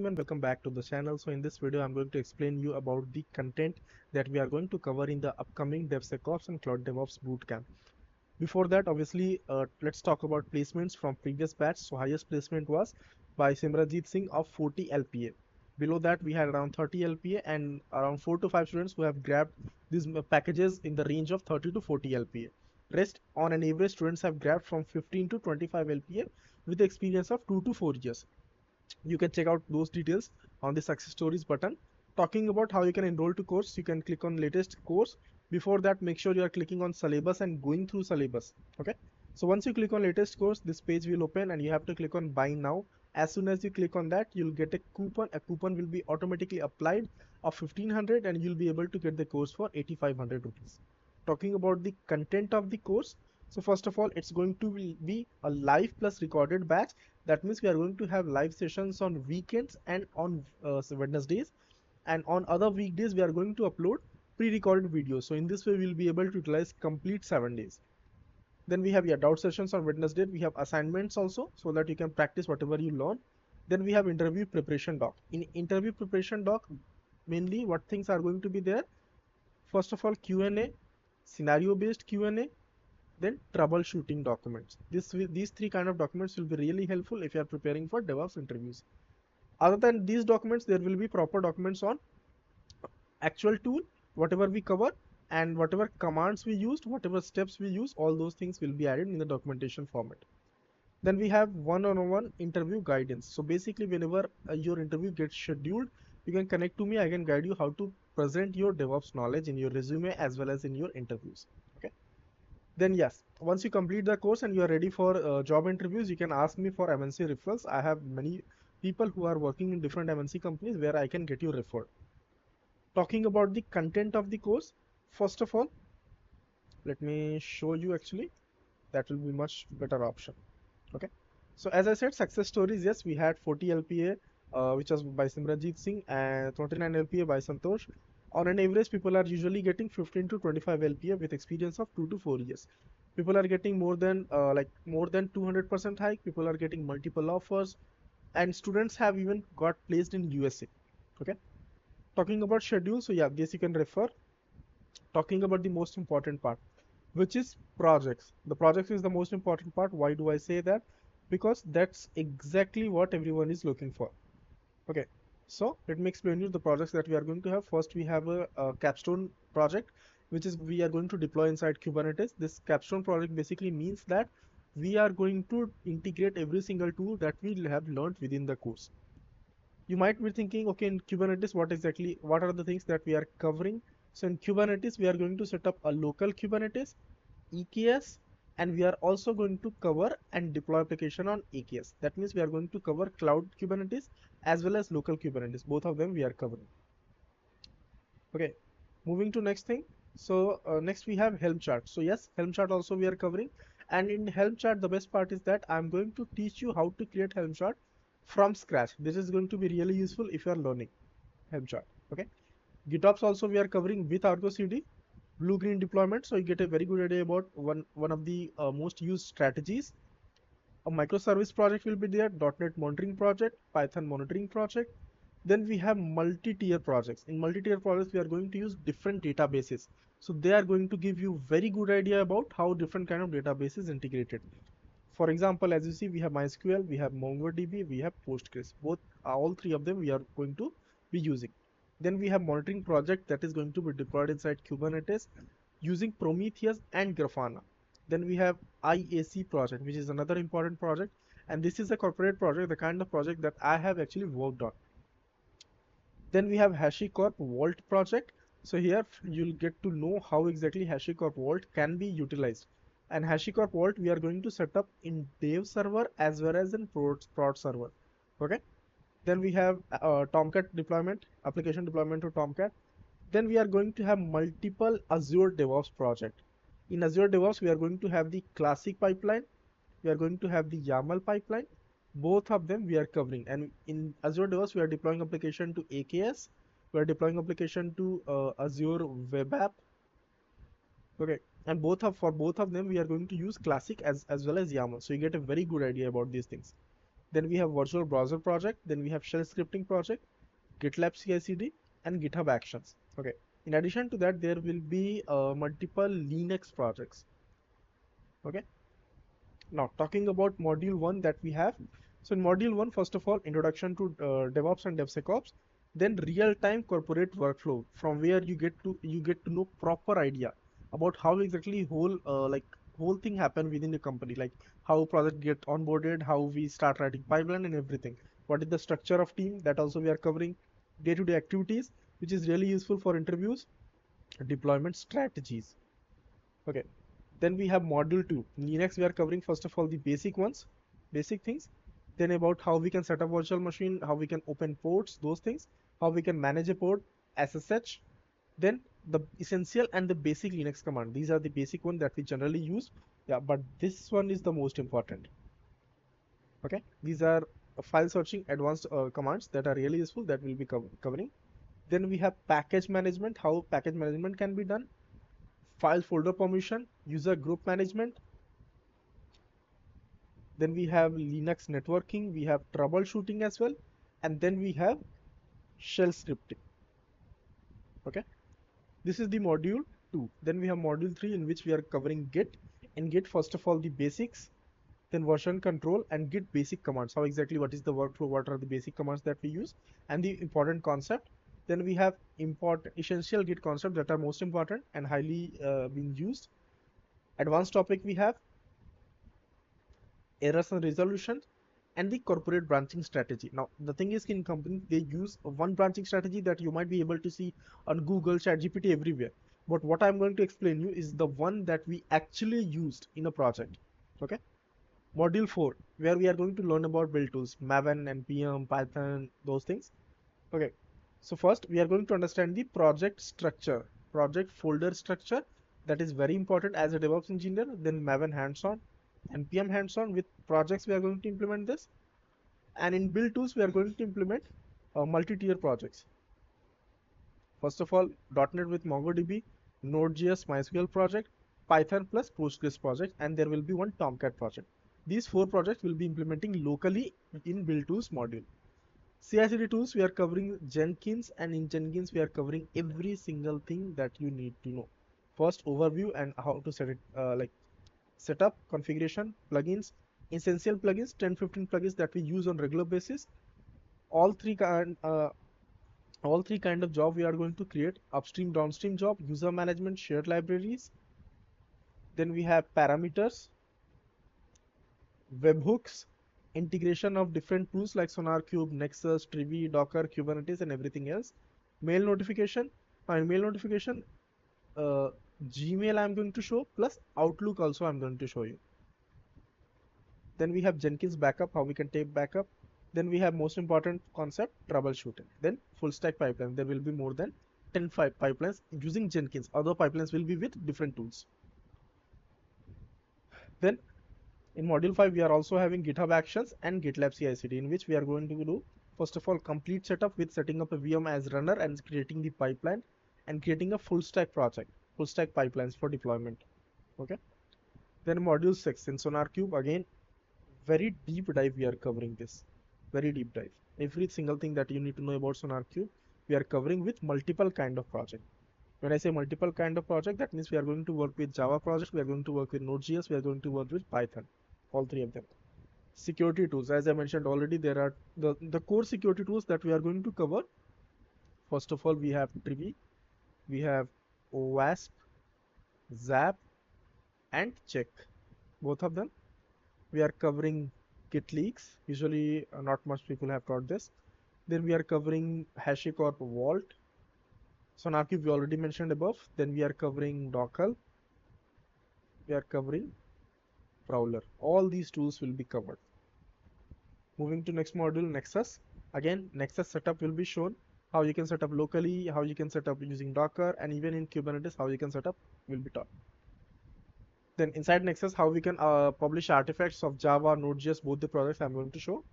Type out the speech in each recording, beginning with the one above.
team, and welcome back to the channel. So in this video I'm going to explain you about the content that we are going to cover in the upcoming DevSecOps and Cloud DevOps Bootcamp. Before that, obviously, let's talk about placements from previous batch. So highest placement was by 𝗵𝗏𝗏 Singh of 40 LPA. Below that we had around 30 LPA and around 4 to 5 students who have grabbed these packages in the range of 30 to 40 LPA. Rest on an average students have grabbed from 15 to 25 LPA with the experience of 2 to 4 years. You can check out those details on the success stories button. Talking about how you can enroll to course, you can click on latest course. Before that, make sure you are clicking on syllabus and going through syllabus. Okay, so once you click on latest course, this page will open and you have to click on buy now. As soon as you click on that, you'll get a coupon will be automatically applied of 1500 and you'll be able to get the course for 8500 rupees. Talking about the content of the course, so first of all, it's going to be a live plus recorded batch. That means we are going to have live sessions on weekends and on Wednesdays, and on other weekdays we are going to upload pre-recorded videos. So in this way we'll be able to utilize complete 7 days. Then we have doubt sessions on Wednesday. We have assignments also, so that you can practice whatever you learn. Then we have interview preparation doc. In interview preparation doc, mainly what things are going to be there? First of all, Q&A, scenario based Q&A, then troubleshooting documents. These three kind of documents will be really helpful if you are preparing for DevOps interviews. Other than these documents, there will be proper documents on actual tool, whatever we cover, and whatever commands we used, whatever steps we use, all those things will be added in the documentation format. Then we have one-on-one interview guidance. So basically, whenever your interview gets scheduled, you can connect to me. I can guide you how to present your DevOps knowledge in your resume as well as in your interviews. Okay. Then yes, once you complete the course and you are ready for job interviews, you can ask me for MNC referrals. I have many people who are working in different MNC companies where I can get you referred. Talking about the content of the course, first of all, let me show you actually. That will be much better option. Okay. So as I said, success stories, yes, we had 40 LPA, which was by 𝗵𝗏𝗏 Singh, and 29 LPA by Santosh. On an average, people are usually getting 15 to 25 LPA with experience of 2 to 4 years. People are getting more than 200% hike. People are getting multiple offers, and students have even got placed in USA. Okay. Talking about schedule, so yeah, this you can refer. Talking about the most important part, which is projects. The projects is the most important part. Why do I say that? Because that's exactly what everyone is looking for. Okay, so let me explain you the projects that we are going to have. First, we have a capstone project, which is we are going to deploy inside Kubernetes. This capstone project basically means that we are going to integrate every single tool that we have learned within the course. You might be thinking, okay, in Kubernetes, what are the things that we are covering? So in Kubernetes, we are going to set up a local Kubernetes, EKS, and we are also going to cover and deploy application on EKS. That means we are going to cover cloud Kubernetes as well as local Kubernetes. Both of them we are covering. Okay, moving to next thing. So next we have Helm chart. So yes, Helm chart also we are covering. And in Helm chart, the best part is that I'm going to teach you how to create Helm chart from scratch. This is going to be really useful if you are learning Helm chart. Okay. GitOps also we are covering with Argo CD, blue-green deployment. So you get a very good idea about one of the most used strategies. A microservice project will be there, .NET monitoring project, Python monitoring project. Then we have multi-tier projects. In multi-tier projects, we are going to use different databases. So they are going to give you very good idea about how different kind of database is integrated. For example, as you see, we have MySQL, we have MongoDB, we have Postgres. All three of them we are going to be using. Then we have monitoring project that is going to be deployed inside Kubernetes using Prometheus and Grafana. Then we have 𝗖𝗍 project, which is another important project, and this is a corporate project, the kind of project that I have actually worked on. Then we have HashiCorp project. So here you'll get to know how exactly HashiCorp can be utilized. And HashiCorp we are going to set up in dev server as well as in prod server. Okay. Then we have Tomcat deployment, application deployment to Tomcat. Then we are going to have multiple Azure DevOps project. In Azure DevOps, we are going to have the classic pipeline. We are going to have the YAML pipeline. Both of them we are covering. And in Azure DevOps, we are deploying application to AKS. We are deploying application to Azure Web App. Okay. And for both of them, we are going to use classic as well as YAML. So you get a very good idea about these things. Then we have virtual browser project. Then we have shell scripting project, GitLab CI/CD, and GitHub Actions. Okay. In addition to that, there will be multiple Linux projects. Okay. Now talking about module 1 that we have. So in module 1, first of all, introduction to DevOps and DevSecOps, then real-time corporate workflow, from where you get to know proper idea about how exactly whole thing happen within the company, like how project get onboarded, how we start writing pipeline and everything. What is the structure of team, that also we are covering. Day-to-day activities, which is really useful for interviews. Deployment strategies. Okay. Then we have module 2. Linux, we are covering first of all the basic things. Then about how we can set up virtual machine, how we can open ports, those things, how we can manage a port, SSH. Then the essential and the basic Linux command. These are the basic one that we generally use. Yeah, but this one is the most important. Okay, these are file searching advanced commands that are really useful, that we'll be covering. Then we have package management, how package management can be done. File folder permission, user group management. Then we have Linux networking, we have troubleshooting as well, and then we have shell scripting. Okay, this is the module 2. Then we have module 3, in which we are covering Git. In Git, first of all, the basics, then version control and Git basic commands. How exactly, what is the workflow, what are the basic commands that we use, and the important concept. Then we have essential Git concepts that are most important and highly being used. Advanced topic, we have errors and resolution, and the corporate branching strategy. Now the thing is, in companies they use one branching strategy that you might be able to see on Google, ChatGPT, everywhere. But what I'm going to explain you is the one that we actually used in a project. Okay. Module 4, where we are going to learn about build tools, Maven, NPM, Python, those things. Okay. So first we are going to understand the project structure, project folder structure. That is very important as a DevOps engineer. Then Maven hands-on, NPM hands-on. With projects we are going to implement this, and in build tools we are going to implement multi-tier projects. First of all, .NET with MongoDB, Node.js MySQL project, Python plus Postgres project, and there will be one Tomcat project. These 4 projects will be implementing locally in build tools module. CI/CD tools, we are covering Jenkins, and in Jenkins we are covering every single thing that you need to know. First, overview and how to set it, setup, configuration, plugins, essential plugins, 10-15 plugins that we use on regular basis. All three kind of job we are going to create: upstream, downstream job, user management, shared libraries. Then we have parameters, webhooks, integration of different tools like SonarQube, Nexus, Trivy, Docker, Kubernetes, and everything else. Mail notification, Gmail I'm going to show, plus Outlook also I'm going to show you. Then we have Jenkins backup, how we can take backup. Then we have most important concept, troubleshooting. Then full stack pipeline, there will be more than 10 pipelines using Jenkins. Other pipelines will be with different tools. Then in module 5 we are also having GitHub Actions and GitLab CI/CD, in which we are going to do, first of all, complete setup with setting up a VM as runner and creating the pipeline and creating a full stack project, full stack pipelines for deployment. Okay. Then module 6 in SonarQube, again very deep dive we are covering this, very deep dive. Every single thing that you need to know about SonarQube we are covering with multiple kind of project. When I say multiple kind of project, that means we are going to work with Java project, we are going to work with Node.js, we are going to work with Python, all 3 of them. Security tools, as I mentioned already, there are the core security tools that we are going to cover. First of all, we have Trivy, we have OWASP, ZAP, and Check, both of them. We are covering Git leaks, usually not much people have taught this. Then we are covering HashiCorp Vault, SonarQube we already mentioned above. Then we are covering Docker, we are covering Prowler. All these tools will be covered. Moving to next module, Nexus. Again, Nexus setup will be shown, how you can set up locally, how you can set up using Docker, and even in Kubernetes how you can set up will be taught. Then inside Nexus, how we can publish artifacts of Java, Node.js, both the projects I'm going to show.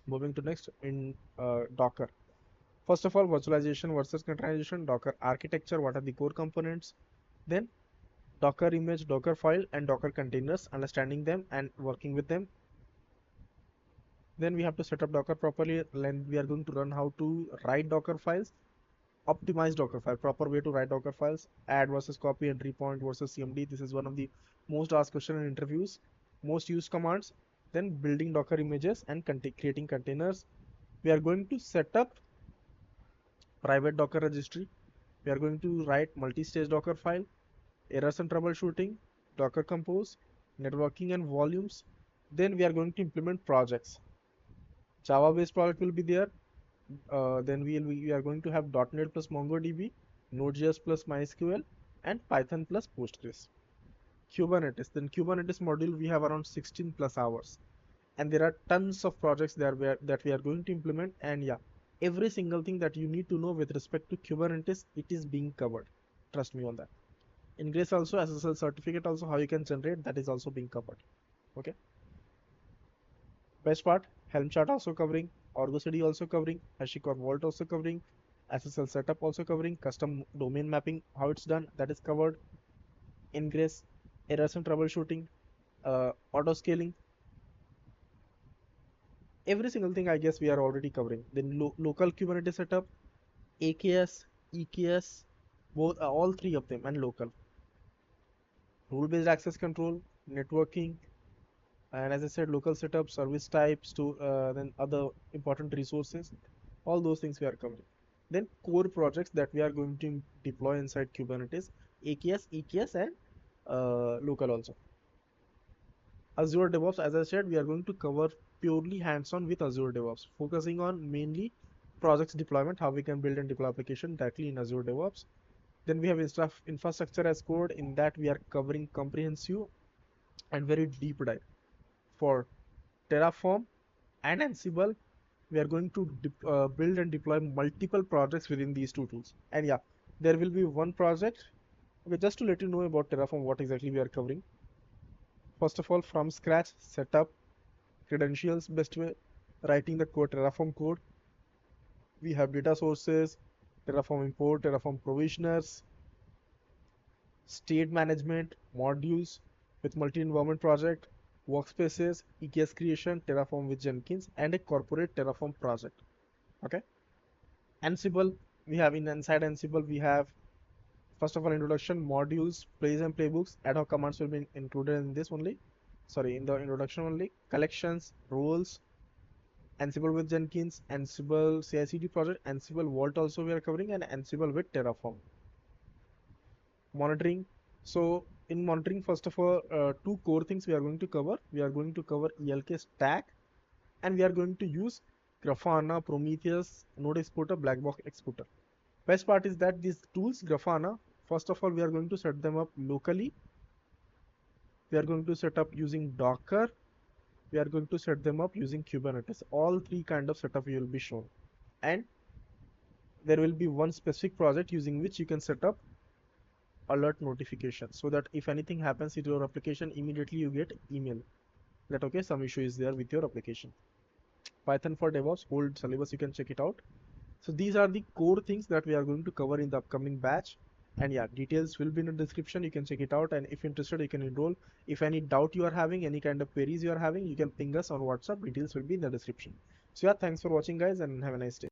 Moving to next, in Docker. First of all, virtualization versus containerization, Docker architecture, what are the core components. Then Docker image, Docker file, and Docker containers, understanding them and working with them. Then we have to set up Docker properly. Then we are going to learn how to write Docker files, optimize Docker file, proper way to write Docker files, add versus copy, entry point versus CMD. This is one of the most asked question in interviews, most used commands. Then building Docker images and creating containers. We are going to set up private Docker registry. We are going to write multi-stage Docker file, errors and troubleshooting, Docker Compose, networking and volumes. Then we are going to implement projects. Java based project will be there. Then we are going to have .NET plus MongoDB, Node.js plus MySQL, and Python plus Postgres. Kubernetes. Then Kubernetes module we have around 16 plus hours, and there are tons of projects there that we are going to implement. And yeah, every single thing that you need to know with respect to Kubernetes, it is being covered. Trust me on that. Ingress also, SSL certificate also, how you can generate, that is also being covered. Okay. Best part, Helm chart also covering, 𝗕𝗏𝗃𝗀 also covering, 𝗕cie 𝗂𝗊 also covering, SSL setup also covering, custom domain mapping, how it's done, that is covered. Ingress, errors and troubleshooting, auto scaling, every single thing I guess we are already covering. Then local Kubernetes setup, AKS, EKS, both all three of them, and local. Rule-based access control, networking, and as I said, local setup, service types, to then other important resources, all those things we are covering. Then core projects that we are going to deploy inside Kubernetes, AKS, EKS, and local also. Azure DevOps, as I said, we are going to cover purely hands-on with Azure DevOps, focusing on mainly projects deployment, how we can build and deploy application directly in Azure DevOps. Then we have infrastructure as code. In that we are covering comprehensive and very deep dive for Terraform and Ansible. We are going to build and deploy multiple projects within these two tools. And yeah, there will be one project. Okay, just to let you know about Terraform, what exactly we are covering. First of all, from scratch, setup, credentials, best way, writing the code, Terraform code. We have data sources, Terraform import, Terraform provisioners, state management, modules with multi-environment project, workspaces, EKS creation, Terraform with Jenkins, and a corporate Terraform project. Okay. Ansible, we have inside Ansible, we have first of all introduction, modules, plays and playbooks, ad hoc commands will be included in this only. Sorry, in the introduction only. Collections, roles, Ansible with Jenkins, Ansible CI/CD project, Ansible Vault also we are covering, and Ansible with Terraform. Monitoring. So in monitoring, first of all, two core things we are going to cover. We are going to cover ELK stack, and we are going to use Grafana, Prometheus, Node Exporter, Blackbox Exporter. Best part is that these tools, Grafana, first of all, we are going to set them up locally. We are going to set up using Docker. We are going to set them up using Kubernetes. All three kind of setup will be shown. And there will be one specific project using which you can set up alert notifications, so that if anything happens to your application, immediately you get email that okay, some issue is there with your application. Python for DevOps, whole syllabus, you can check it out. So these are the core things that we are going to cover in the upcoming batch. And yeah, details will be in the description, you can check it out, and if interested you can enroll. If any doubt you are having, any kind of queries you are having, you can ping us on WhatsApp, details will be in the description. So yeah, thanks for watching guys, and have a nice day.